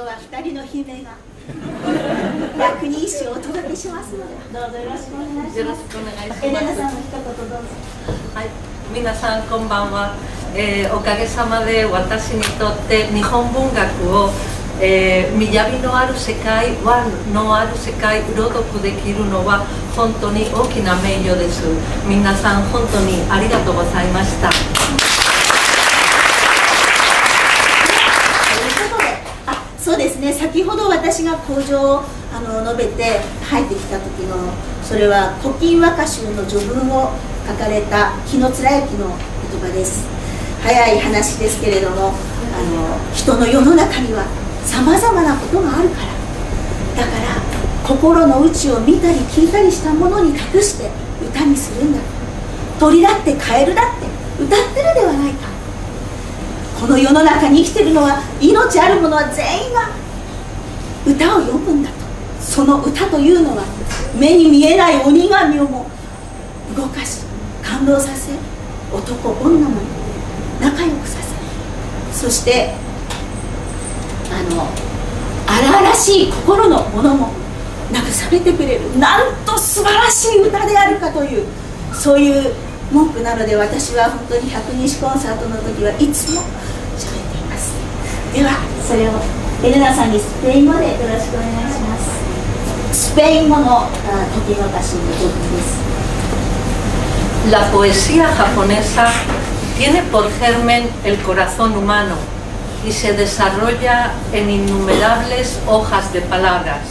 日は2人の姫が百人一首をお届けしますので、どうぞよろしくお願いします。よろしくお願いします。エレナさんの一言どうぞ。はい、皆さんこんばんは。おかげさまで私にとって日本文学を、雅のある世界、和のある世界朗読できるのは本当に大きな名誉です。皆さん本当にありがとうございました。そうですね、先ほど私が口上を述べて入ってきた時の、それは古今和歌集の序文を書かれた紀貫之の言葉です。早い話ですけれども、人の世の中にはさまざまなことがあるから、だから心の内を見たり聞いたりしたものに託して歌にするんだ。鳥だってカエルだって歌ってるではないか。この世の中に生きているのは、命ある者は全員が歌を読むんだと。その歌というのは目に見えない鬼神をも動かし感動させ、男女も仲良くさせ、そして荒々しい心のものも慰めてくれる、なんと素晴らしい歌であるかという、そういう文句なので、私は本当に百人一首コンサートの時はいつも喋っています。ではそれをエレナさんにスペイン語でよろしくお願いします。スペイン語の古今和歌集の序文です。La poesía japonesa tiene por germen el corazón humano y se desarrolla en innumerables hojas de palabras.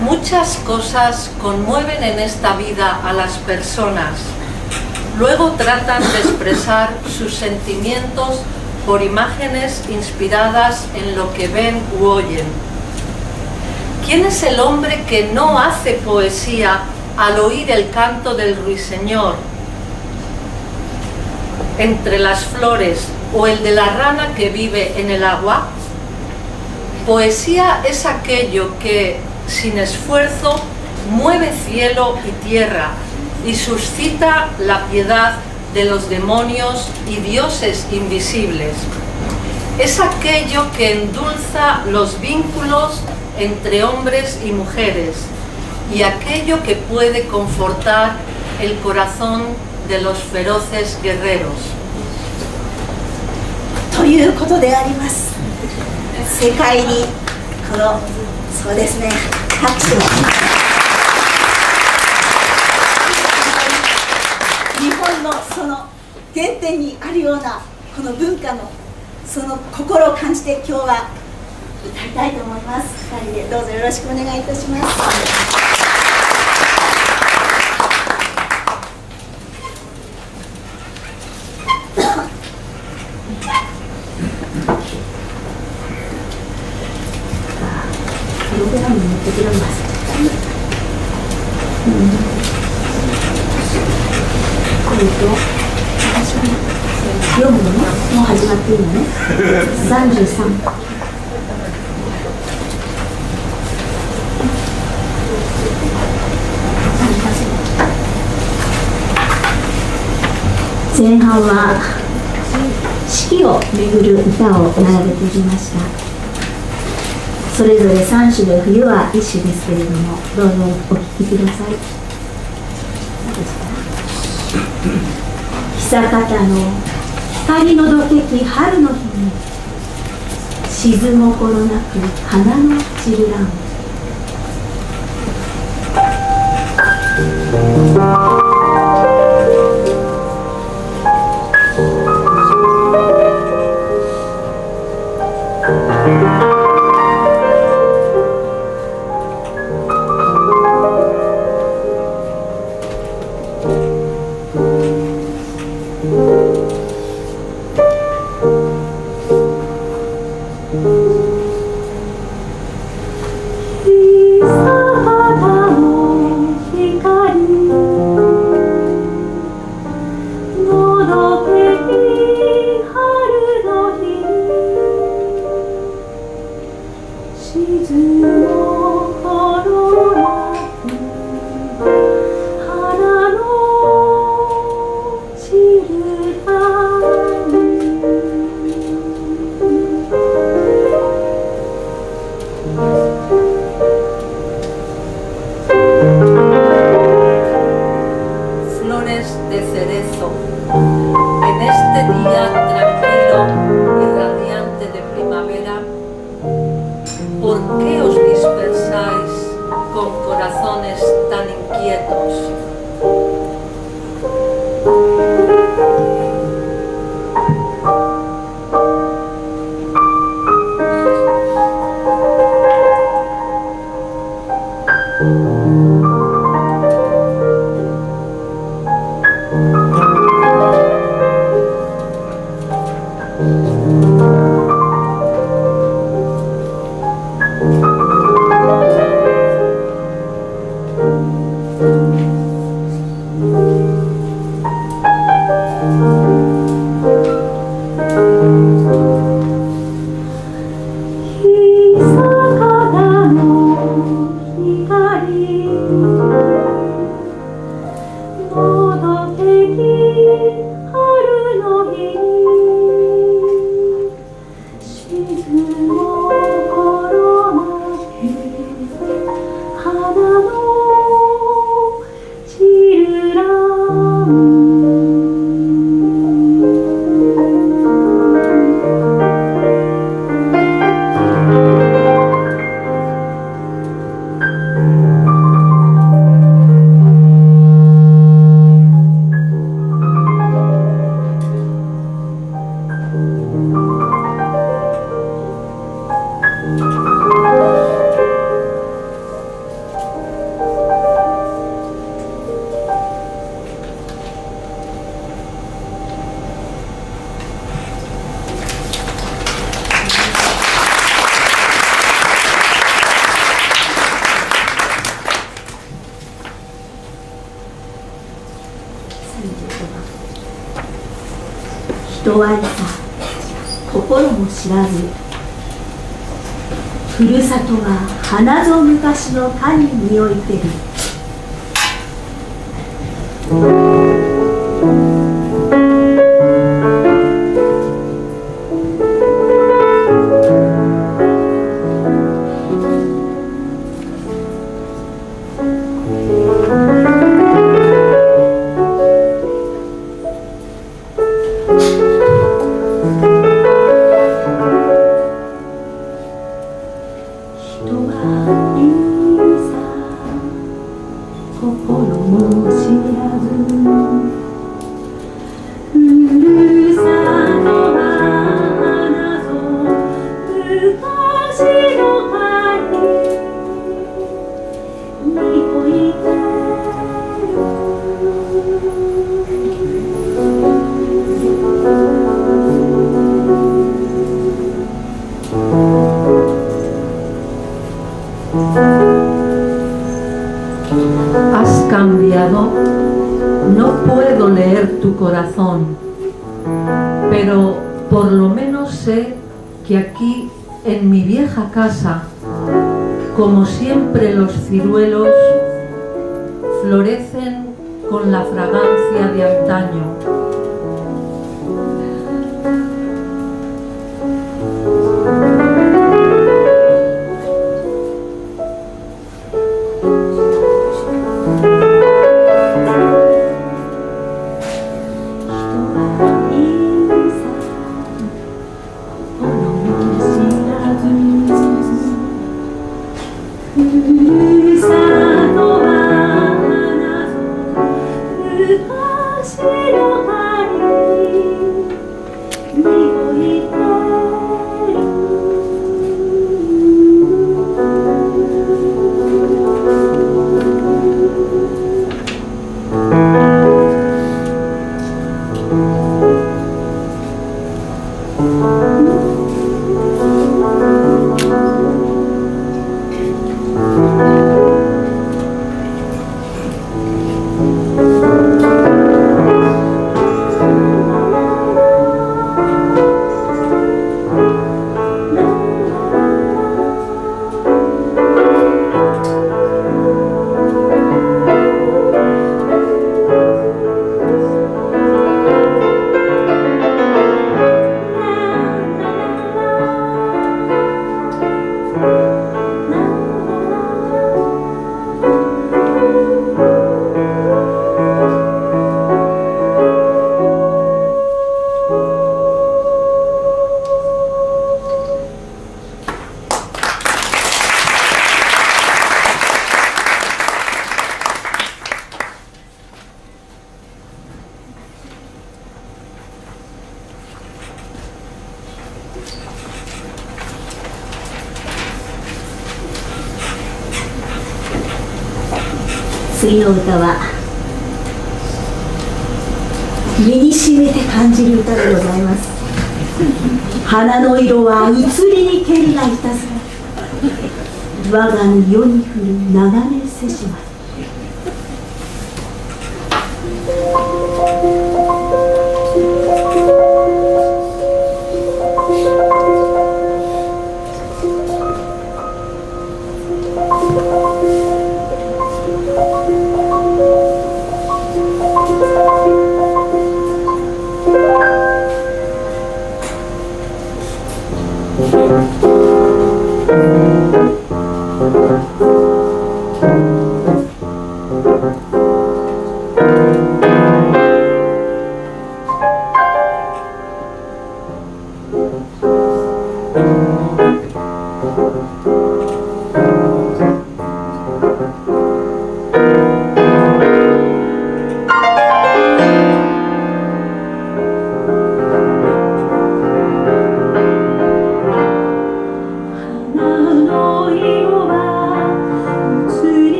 Muchas cosas conmueven en esta vida a las personas. Luego tratan de expresar sus sentimientos por imágenes inspiradas en lo que ven u oyen. ¿Quién es el hombre que no hace poesía al oír el canto del ruiseñor entre las flores o el de la rana que vive en el agua? Poesía es aquello que, sin esfuerzo, mueve cielo y tierra y suscita la piedad de los demonios y dioses invisibles. Es aquello que endulza los vínculos entre hombres y mujeres y aquello que puede confortar el corazón de los feroces guerreros. ということであります。世界にこの、そうですね、拍手を日本のその原点にあるようなこの文化のその心を感じて、今日は歌いたいと思います。2人でどうぞよろしくお願いいたします。読むのね、もう始まっているのね。33。前半は四季をめぐる歌を並べてきました。それぞれ3種で冬は一種ですけれども、どうぞお聴きください。久方の光のどけき春の日に、静心なく花の散るらん。qué os dispersáis con corazones tan inquietos?人はいさ心も知らず、ふるさとは花ぞ昔の田に身をいてる。Has cambiado, no puedo leer tu corazón, pero por lo menos sé que aquí, en mi vieja casa, como siempre los ciruelos florecen con la fragancia de antaño. Shiro 次の歌は身にしめて感じる歌でございます。花の色は移りにけりないたずら、我が世に降る長年せしまい。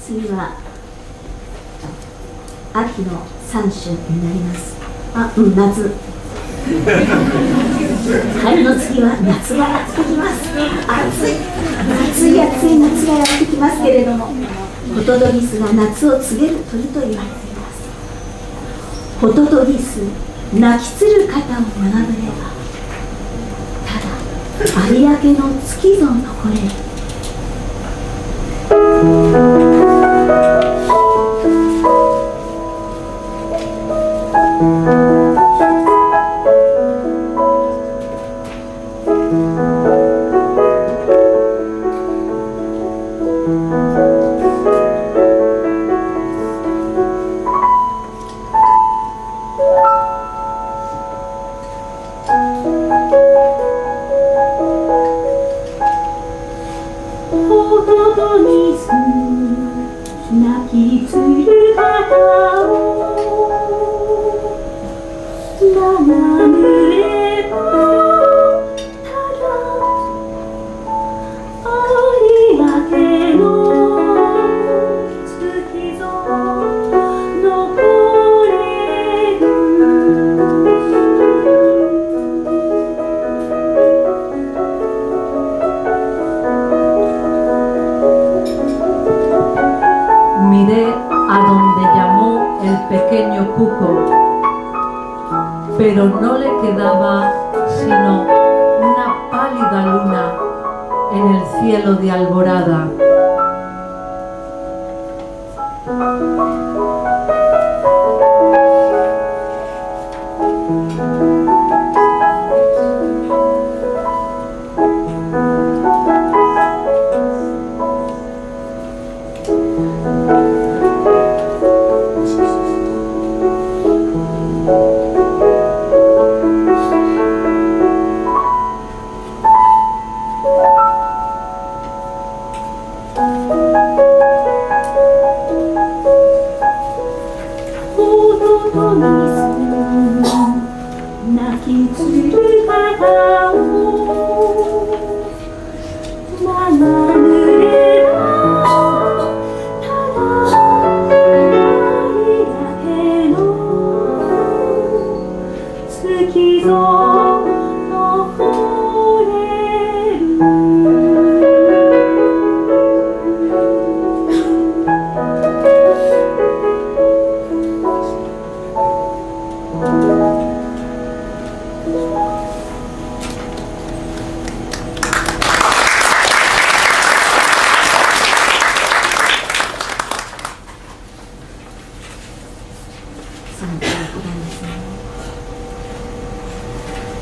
次は秋の三種になります。夏春の次は夏がやってきます。暑い夏がやってきますけれども、ホトトギスが夏を告げる鳥と言われています。ホトトギス、鳴きつる方を眺めれば、ただ有明の月ぞ残れる。pero no le quedaba sino una pálida luna en el cielo de alborada.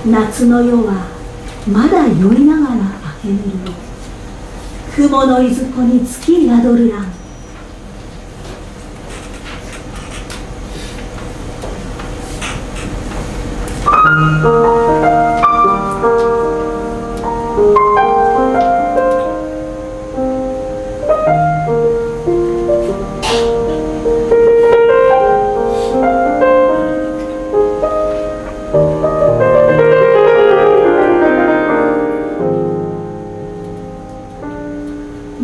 夏の夜はまだ酔いながら明けぬるろ、雲のいずこに月宿るらん。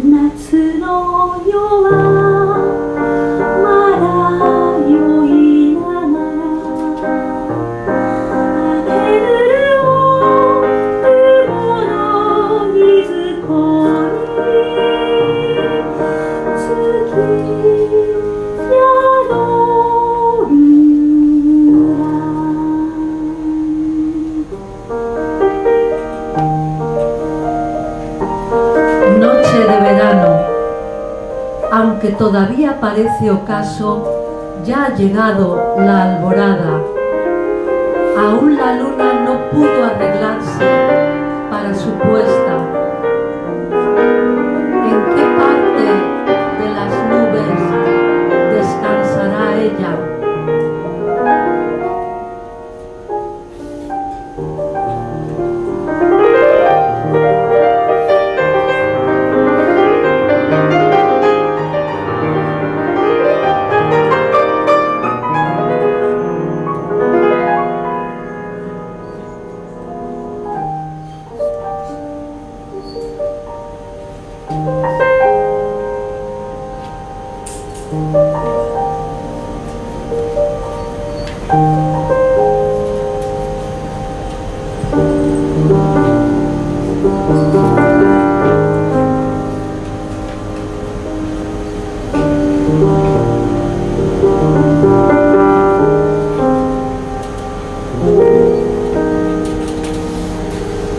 夏の夜はまだ酔いながら明けぬるを雲のいずこに月宿るらん。Noche de verano. Aunque todavía parece ocaso, ya ha llegado la alborada. Aún la luna no pudo arreglarse para su puesta. ¿En qué parte de las nubes descansará ella?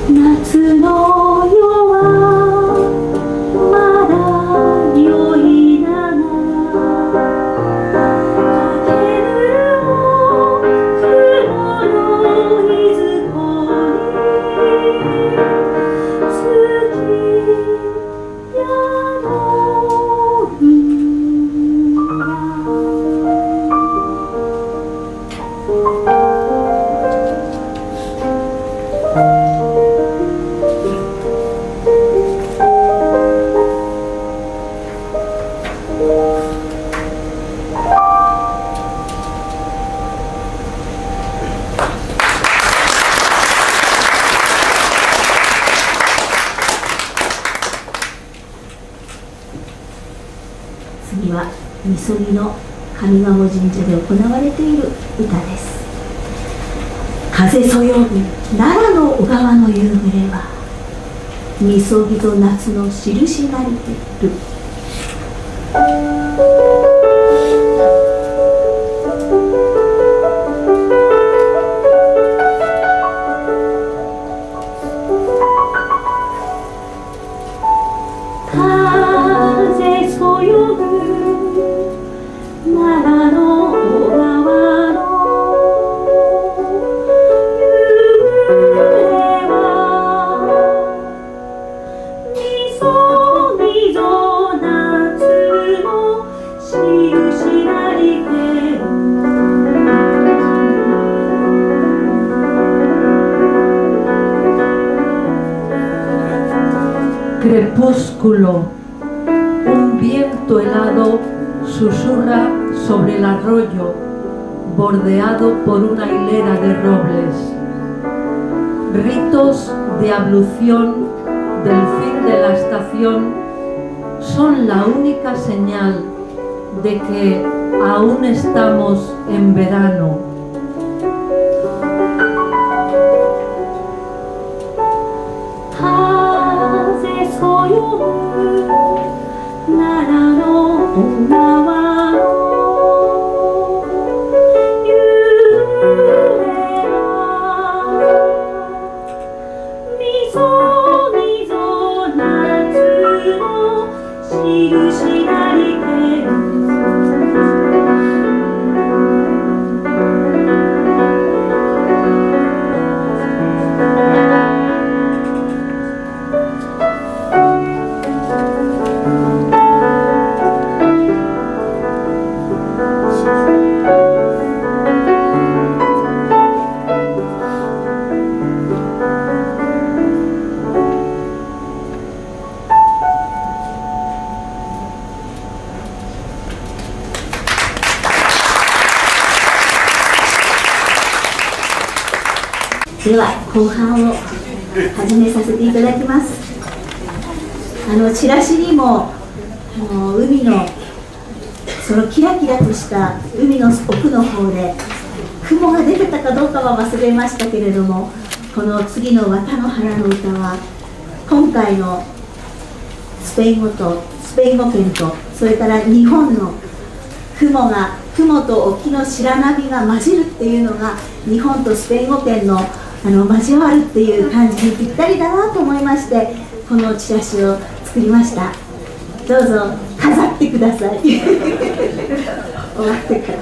夏の夜はまだ酔いながら明けぬるを雲のいずこに月宿るら次はみそぎの上賀茂神社で行われている歌です。風そよぐ奈良の小川の夕暮れはみそぎと夏の印なりてる。「Crepúsculo, un viento helado susurra sobre el arroyo, bordeado por una hilera de robles. Ritos de ablución del fin de la estación son la única señal de que aún estamos en verano.では後半を始めさせていただきます。チラシにも海のそのキラキラとした海の奥の方で雲が出てたかどうかは忘れましたけれども、この次の綿の原の歌は今回のスペイン語圏とそれから日本の雲と沖の白波が混じるっていうのが日本とスペイン語圏の交わるっていう感じにぴったりだなと思いまして、このチラシを作りました。どうぞ飾ってください終わってから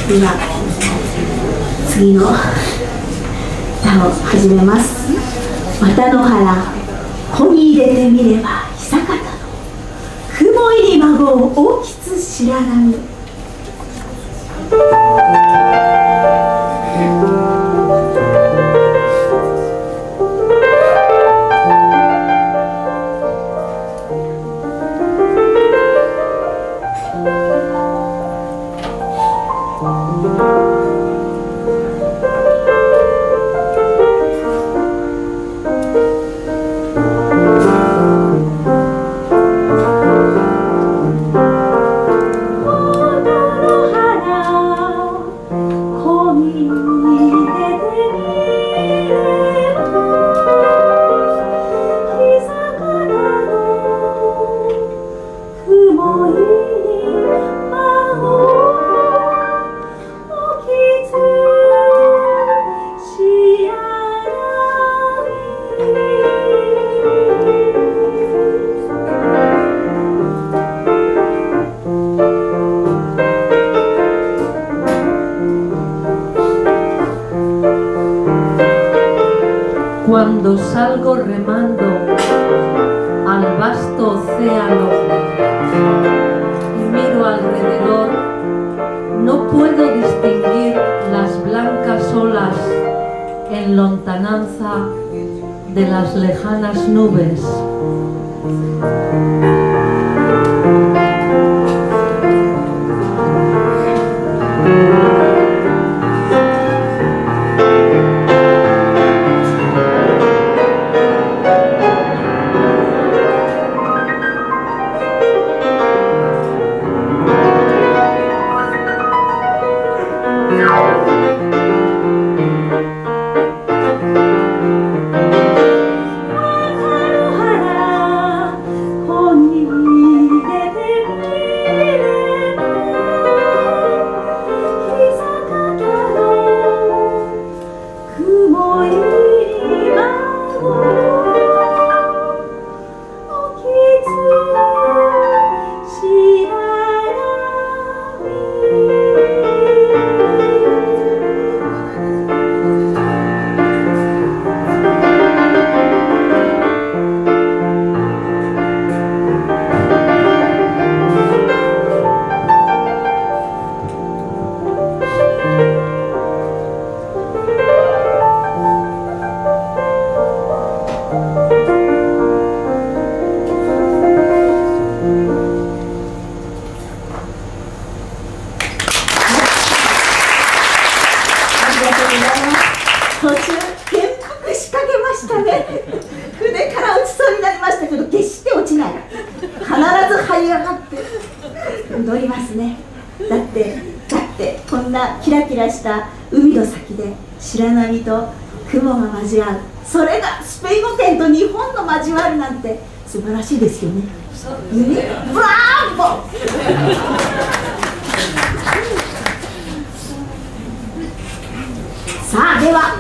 では次の歌を始めます。綿の原子に入れてみれば久方の雲入り孫を大きつ白波Cuando salgo remando al vasto océano y miro alrededor, no puedo distinguir las blancas olas en lontananza de las lejanas nubes. 上がって踊りますね。だってこんなキラキラした海の先で白波と雲が交わる、それがスペイン語圏と日本の交わるなんて素晴らしいですよね。ブラーボさあ、では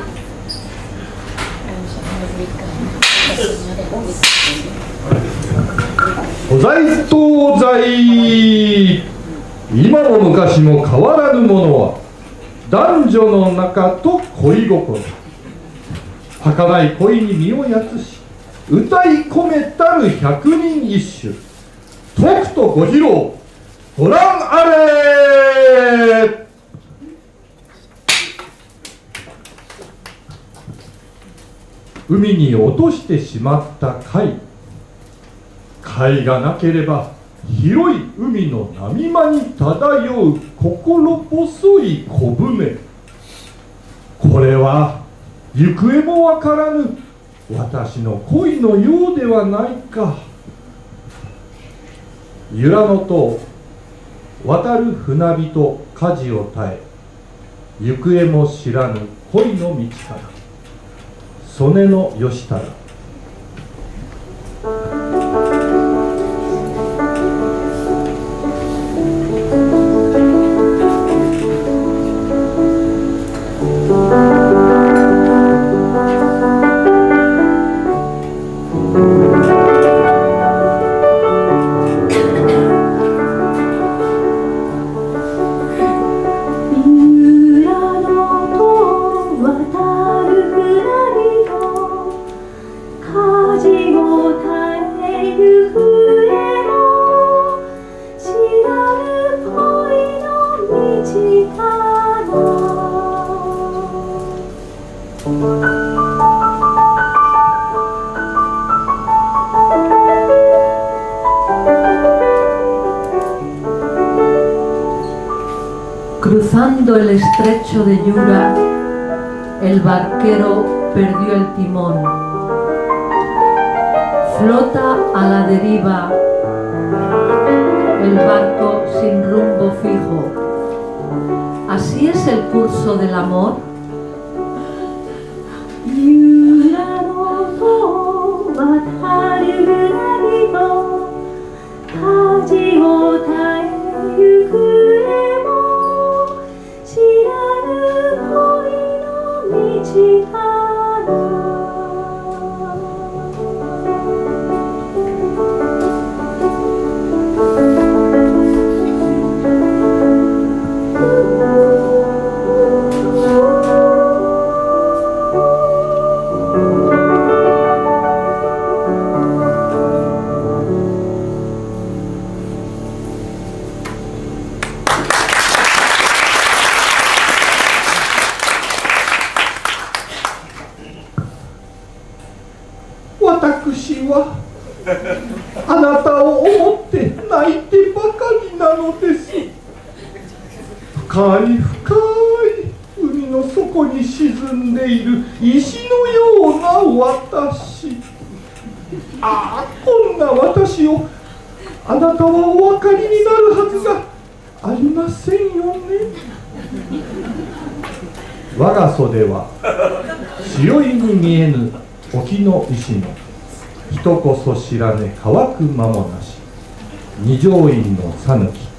ご在東西、今も昔も変わらぬものは男女の仲と恋心、儚い恋に身をやつし歌い込めたる百人一首、とくとご披露ご覧あれ。海に落としてしまった貝がなければ広い海の波間に漂う心細い小舟、これは行方もわからぬ私の恋のようではないか。由良の塔渡る船人舵を耐え、行方も知らぬ恋の道から。曽根の義忠。Cruzando el estrecho de Yura, el barquero perdió el timón. Flota a la deriva el barco sin rumbo fijo. ¿Así es el curso del amor?私はあなたを思って泣いてばかりなのです。深い深い海の底に沈んでいる石のような私。ああ、こんな私をあなたはお分かりになるはずがありませんよね。我が袖は潮いに見えぬ沖の石の人こそ知らね乾く間もなし二条院の讃岐。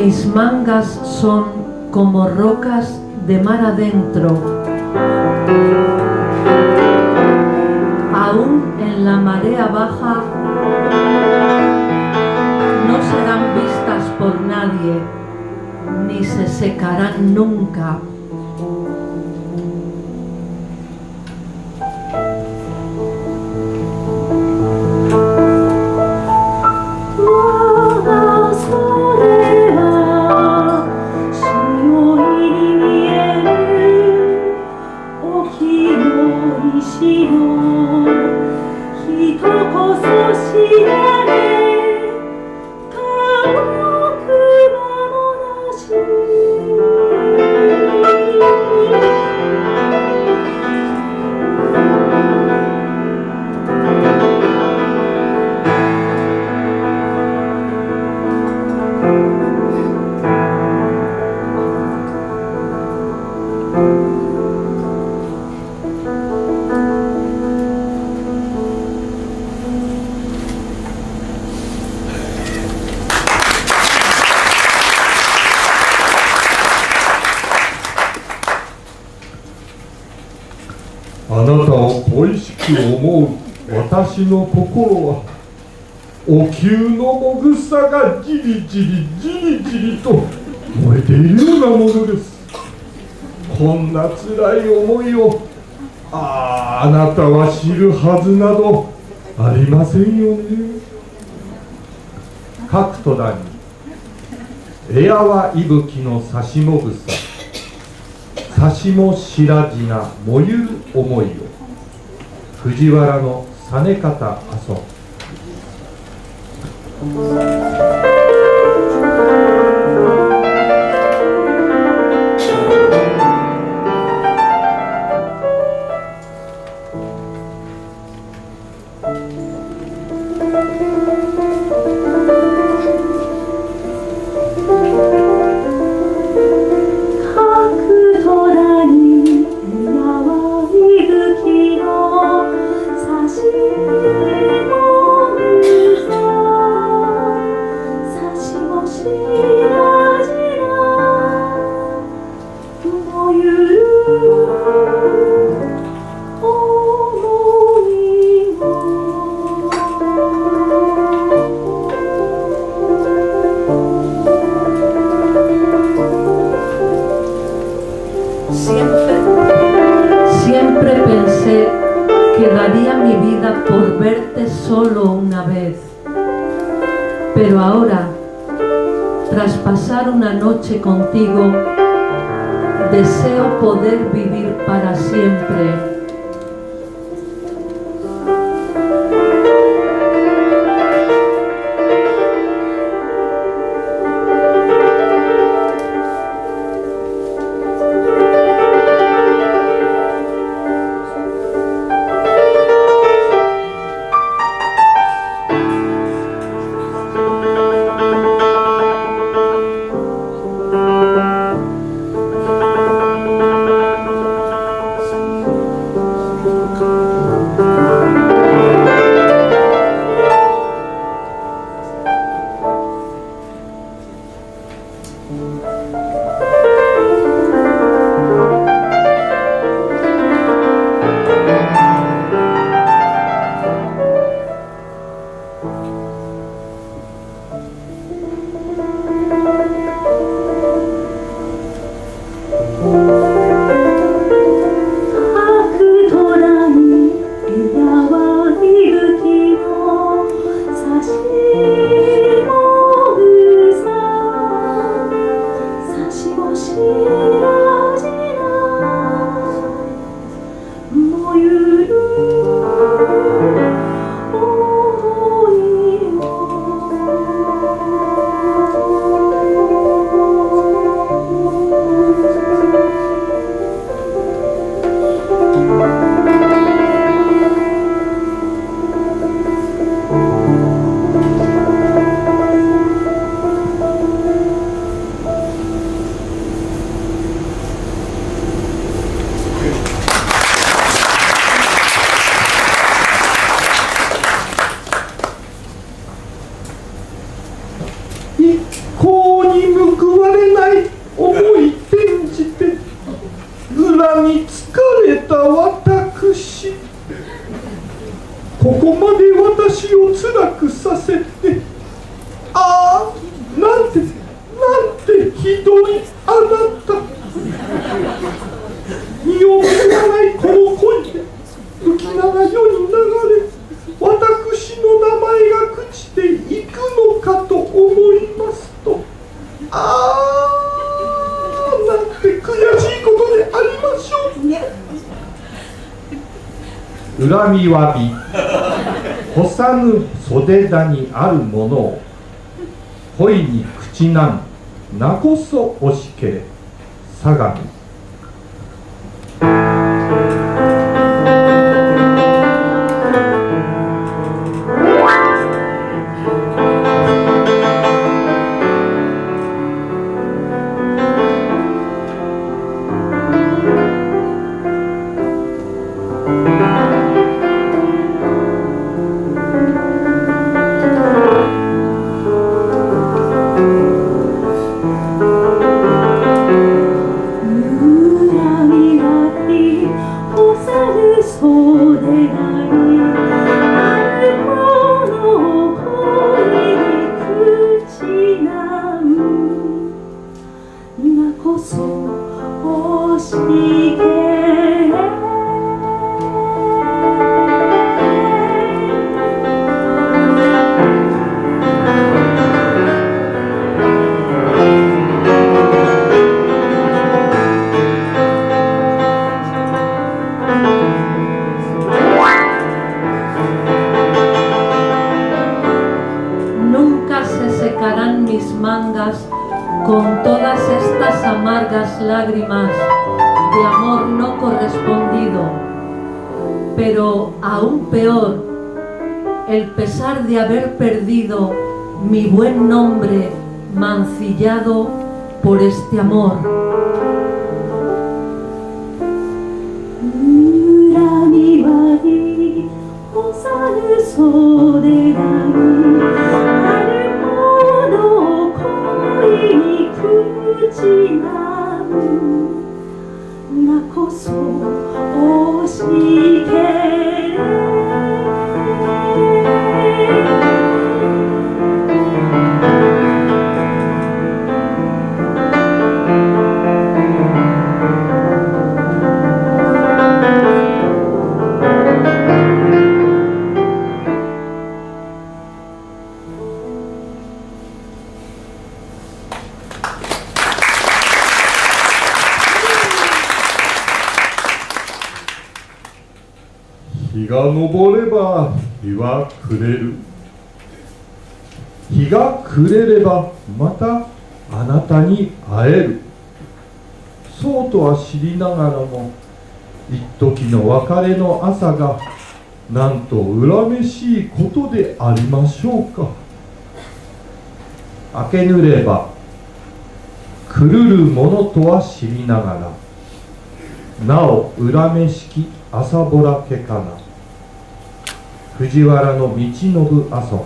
mis mangas son como rocas de mar adentro. Aún en la marea baja no serán vistas por nadie, ni se secarán nunca.あなたを恋しく思う私の心はお灸のもぐさがじりじりじりじりと燃えているようなものです。こんな辛い思いをあなたは知るはずなどありませんよね。各戸田にエアは息吹の差しもぐさ差しもしらじなもゆる思いを藤原の実方阿蘇Siempre pensé que daría mi vida por verte solo una vez, pero ahora, tras pasar una noche contigo, deseo poder vivir para siempre. 私を辛くさせて、ああ、なんてひどいあなた。身を結ばないこの恋で浮き名が世に流れ、私の名前が朽ちていくのかと思いますと、ああ、なんて悔しいことでありましょう。恨みわび干さぬ袖田にあるものを、恋に口なんなこそ惜しけれ相模。Con todas estas amargas lágrimas de amor no correspondido, pero aún peor, el pesar de haber perdido mi buen nombre mancillado por este amor.日が昇れば日は暮れる。日が暮れればまたあなたに会える。そうとは知りながらも、一時の別れの朝がなんと恨めしいことでありましょうか。明けぬれば狂るものとは知りながら、なお恨めしき朝ぼらけかな。藤原の道信阿蘇。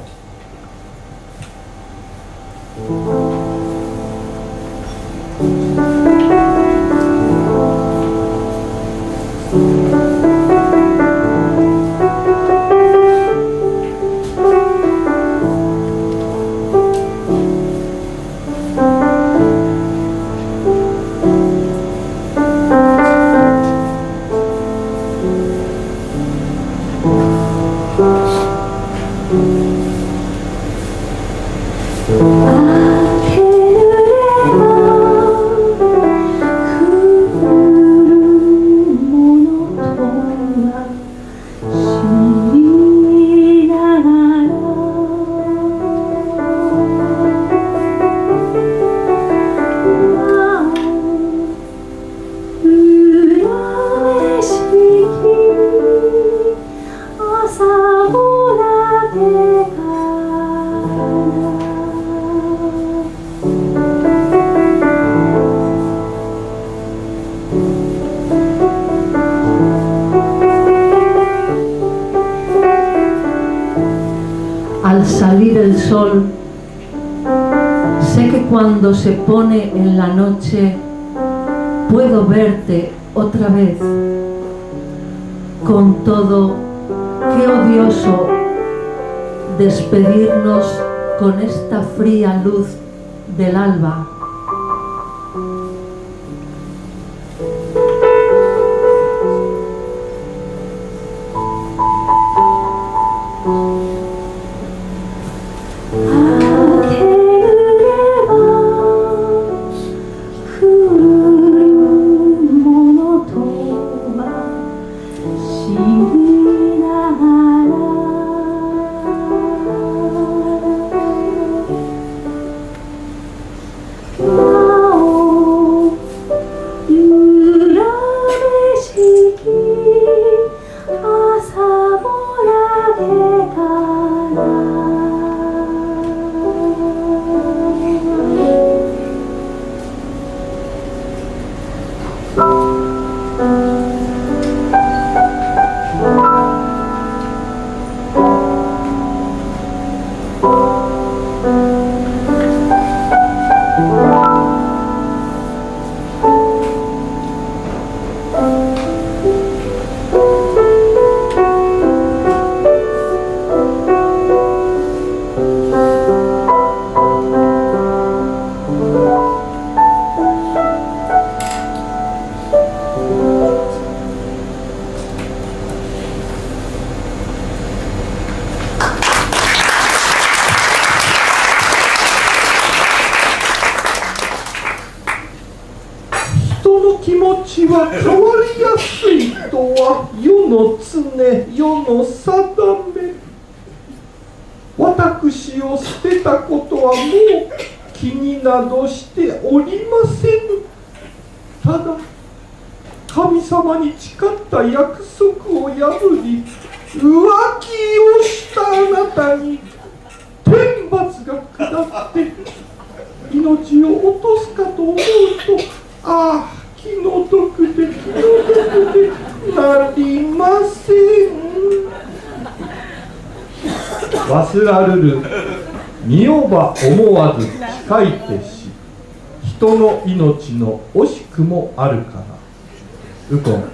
Al salir el sol, sé que cuando se pone en la noche puedo verte otra vez. Con todo, qué odioso despedirnos con esta fría luz del alba.気持ちは変わりやすいとは世の常世の定め。私を捨てたことはもう気になどしておりませぬ。ただ神様に誓った約束を破り浮気をしたあなたに天罰が下って命を落とすかと思うと、ああ気の毒で気の毒でなりません。忘らるる見よば思わず機械てし、人の命の惜しくもあるから。ウコン。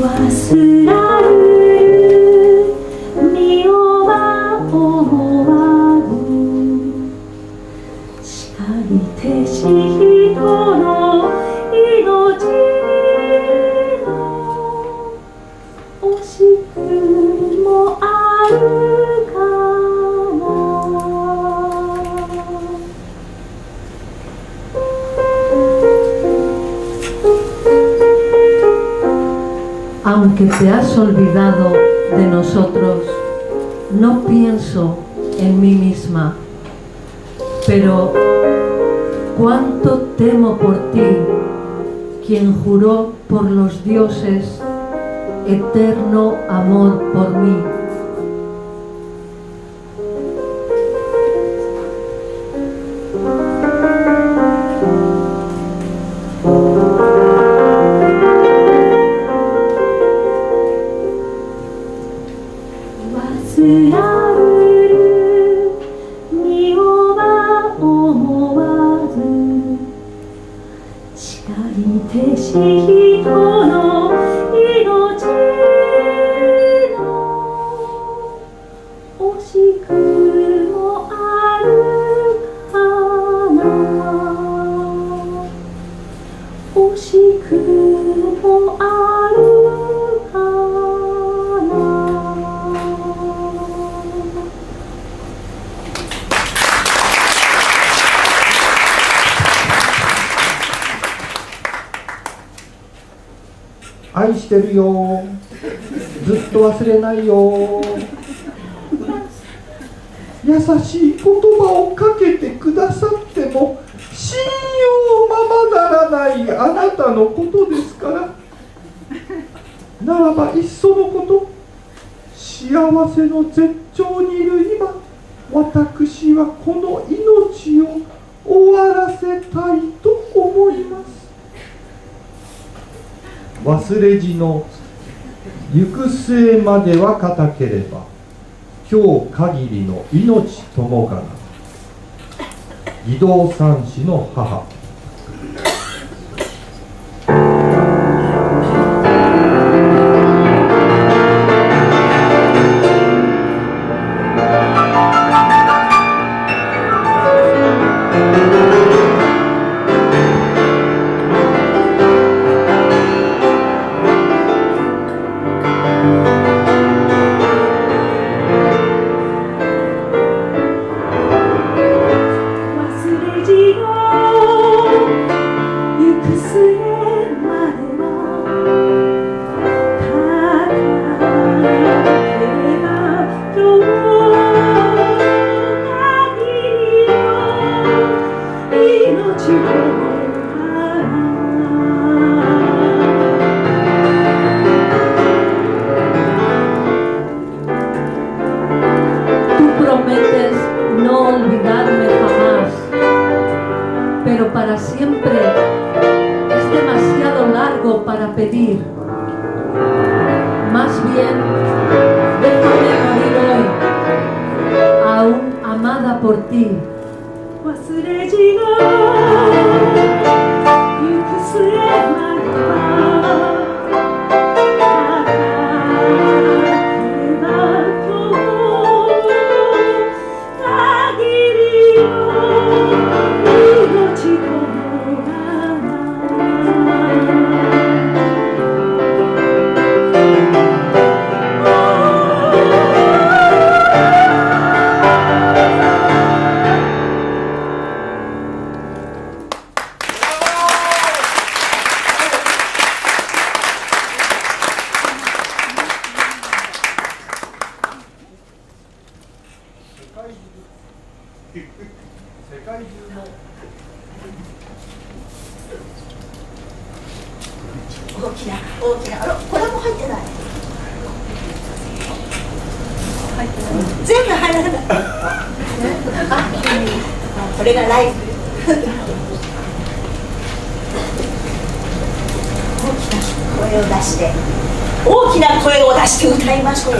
忘らる身をは思わず、しかりてし人の命の惜しくもあるかAunque te has olvidado de nosotros, no pienso en mí misma, pero cuánto temo por ti, quien juró por los dioses eterno amor por mí.愛してるよ、ずっと忘れないよ。優しい言葉をかけてくださっても信用ままならないあなたのことですから、ならばいっそのこと幸せの絶頂にいる今、私はこの命を終わらせたいと思います。忘れじの行く末までは固ければ今日限りの命ともかな。義堂三子の母。Para siempre es demasiado largo para pedir. Más bien, déjame morir hoy, aún amada por ti.大きな、これも入ってない。全部入らない。これがライブ。大きな声を出して歌いましょう。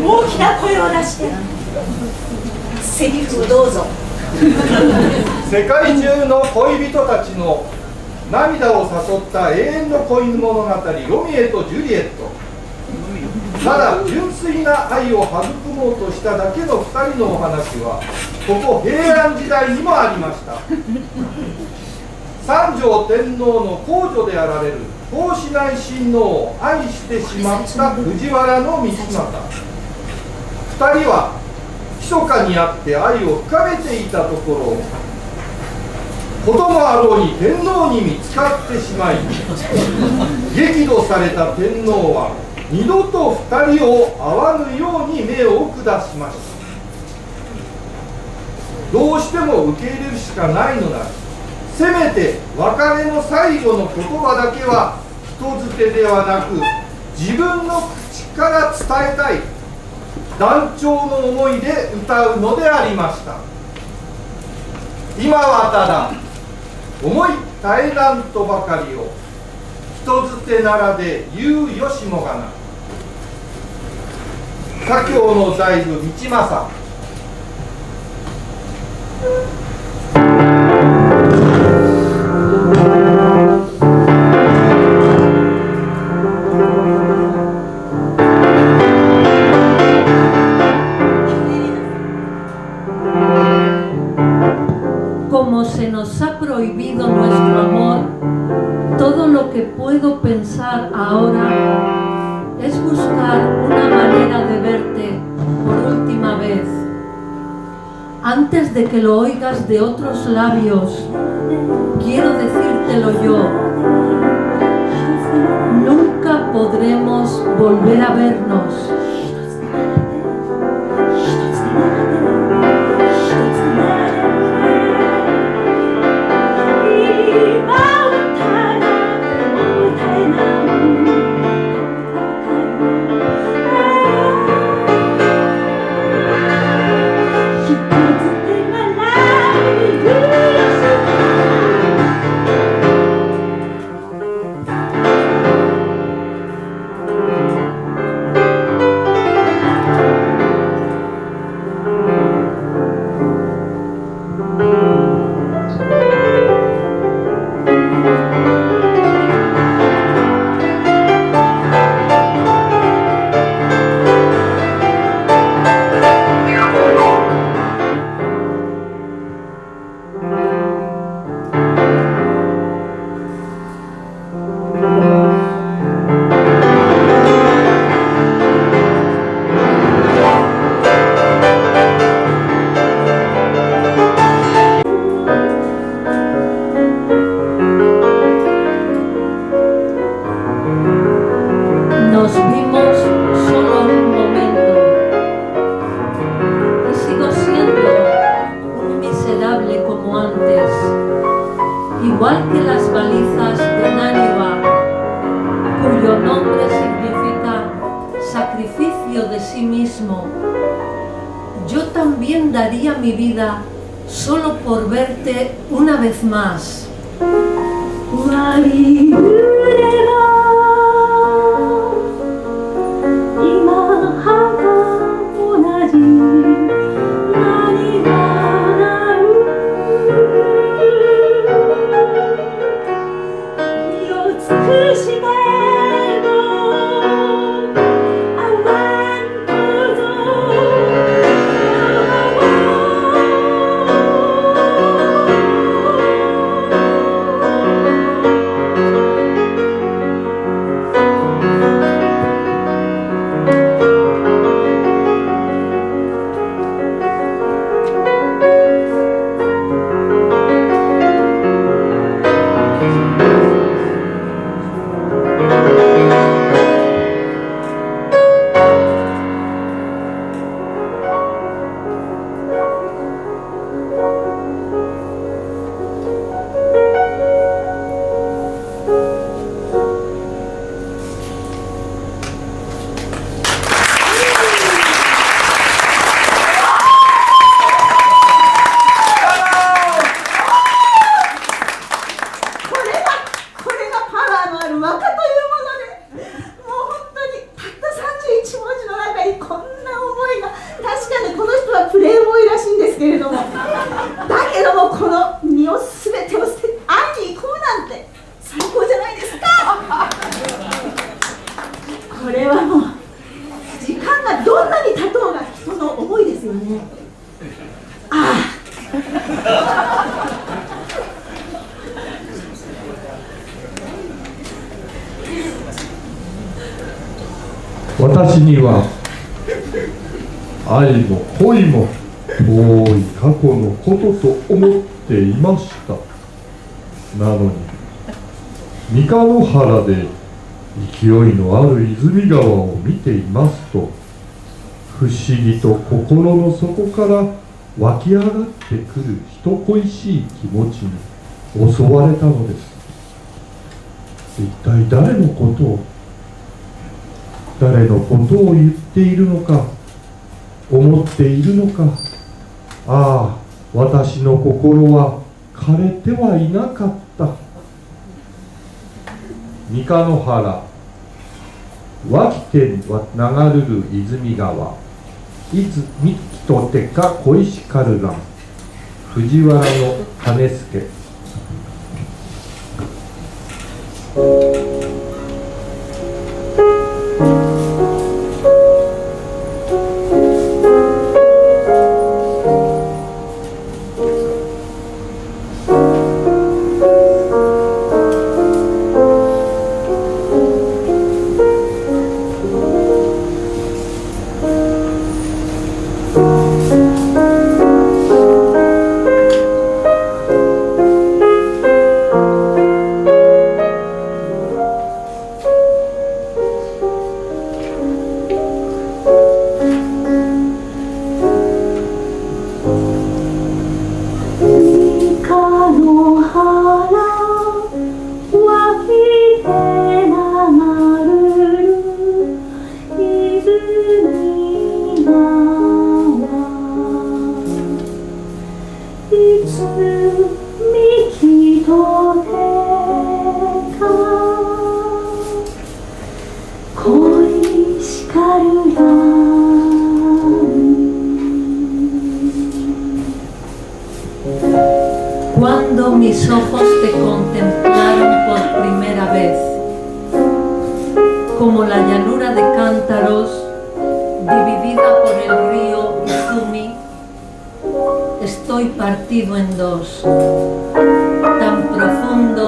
大きな声を出してセリフをどうぞ。世界中の恋人たちの涙を誘った永遠の恋物語、ロミエとジュリエット。ただ純粋な愛を育もうとしただけの2人のお話はここ平安時代にもありました。三条天皇の皇女であられる孔子内親王を愛してしまった藤原道真。2人は密かにあって愛を深めていたところ、こともあろうに天皇に見つかってしまい、激怒された天皇は二度と2人を会わぬように目を下しました。どうしても受け入れるしかないのなら、せめて別れの最後の言葉だけは人づてではなく自分の口から伝えたい断腸の思いで歌うのでありました。今はただ思い絶えなんとばかりを人づてならで言うよしもがな。左京の財部道政。Como se nos ha prohibido nuestro amor, todo lo que puedo pensar ahora es buscar una manera de verte por última vez. Antes de que lo oigas de otros labios, quiero decírtelo yo. Nunca podremos volver a vernos. yo también daría mi vida solo por verte una vez más. 割り振れば今葉が同じ何がなる身を尽くしても I want to go Ah. 私には愛も恋も遠い過去のことと思っていました。なのに三日野原で勢いのある泉川を見ていますと、不思議と心の底から湧き上がってくる人恋しい気持ちに襲われたのです。一体誰のことを言っているのか、思っているのか。ああ、私の心は枯れてはいなかった。三日野原湧きて流るる泉川、いつみきとてか恋しかるらん、藤原の種助。Cuando mis ojos te contemplaron por primera vez, como la llanura de cántaros dividida por el río Izumi, estoy partido en dos, tan profundo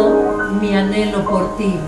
mi anhelo por ti. 「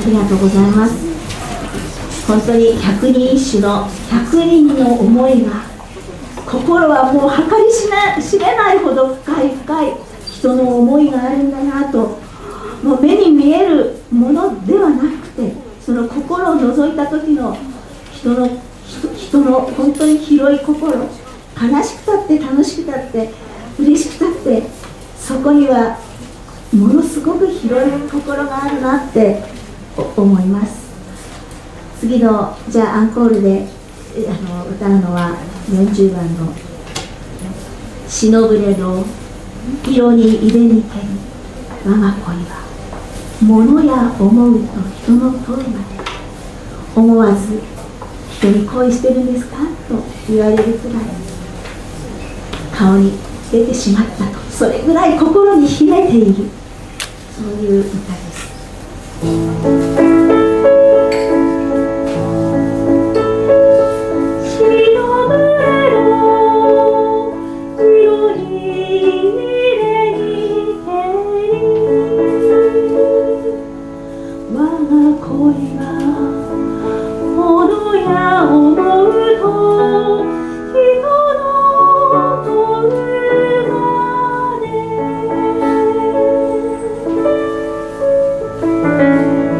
りがとうございます。本当に百人一首の100人の思いが、心はもう計り知れないほど深い人の思いがあるんだなと、もう目に見えるものではなくて、その心を覗いた時の人の本当に広い心、悲しくたって楽しくたって嬉しくたって、そこにはものすごく広い心があるなって思います。次のじゃあアンコールで歌うのは40番の「忍ぶれの色に入れにけり我が恋は物や思うと人の問うまで思わず人に恋してるんですか?」と言われるくらい顔に出てしまったと、それぐらい心に秘めている、そういう歌です。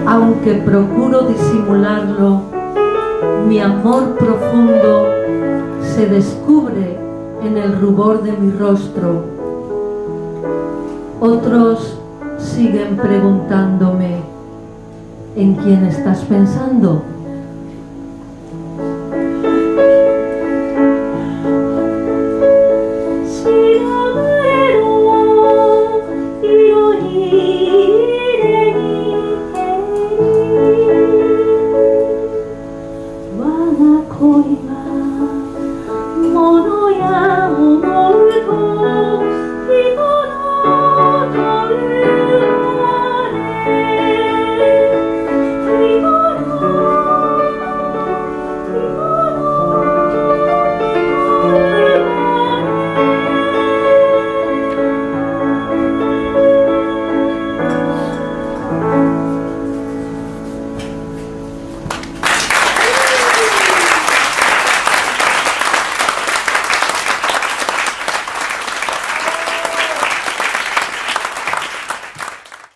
Aunque procuro disimularlo, mi amor profundo se descubre en el rubor de mi rostro. Otros siguen preguntándome, ¿en quién estás pensando?